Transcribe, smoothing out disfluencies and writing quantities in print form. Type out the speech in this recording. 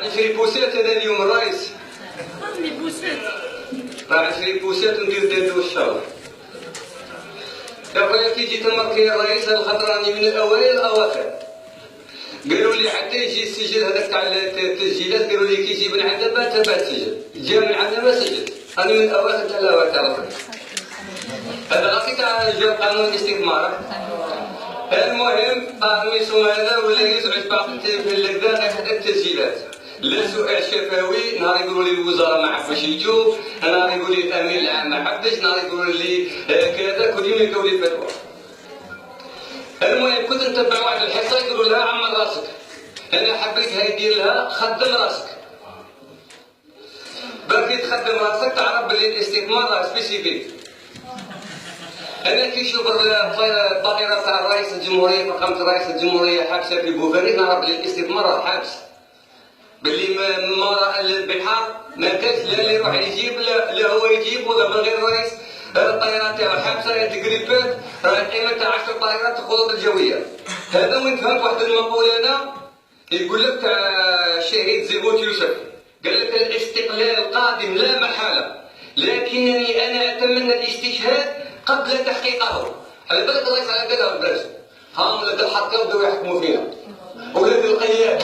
نشري بوسات انا اليوم الرئيس. عندي بوسات. راح نشري بوسات وندير دندو الشهر. يا خويا كي جيت نمركي الرئيس هاد الخطره راني من الاوائل الاواخر. قالوا لي حتى يجي السجل هذاك تاع التسجيلات قالوا لي كي يجي من عندنا بات سجل. جا من عندنا ما سجل. راني من الاواخر تاع الاواخر. هذا غاكي تاع جا قانون الاستثمار. المهم قاميسو هذا ولا يزعج باقي في الكذا غير التسجيلات. لا سؤال شفوي، نهار يقولوا لي الوزاره ما حبش يجوا، نهار يقول لي الامين العام ما حبش، نهار يقولوا لي كذا، كل يوم يلقاو لي فتوى. المهم كنت نتبع واحد الحصه يقولوا لها عمر راسك. انا حبيت يدير لها خدم راسك. باغي تخدم راسك تعرف بلي الاستثمار راه سبيسيفيك. انا كي نشوف الطائره تاع رئيس الجمهوريه فخامه رئيس الجمهوريه حابسه في بوفاري نعرف بلي الاستثمار راه حابس. باللي من وراء البحار ما كانش لا اللي يروح يجيب لا هو يجيب ولا من غير رئيس. الطائرات تاعو حابسه تقريبات راه قيمه تاع 10 طائرات الخطوط الجويه. هذا وين فهمت واحد المقول انا يقول لك تاع الشهيد زيبوت يوسف قال لك الاستقلال قادم لا محاله لكنني انا اتمنى الاستشهاد قبل تحقيقه. على بالك الرئيس على قدر بلاش ها ولاد الحكام بداو يحكموا فينا ولاد القياد.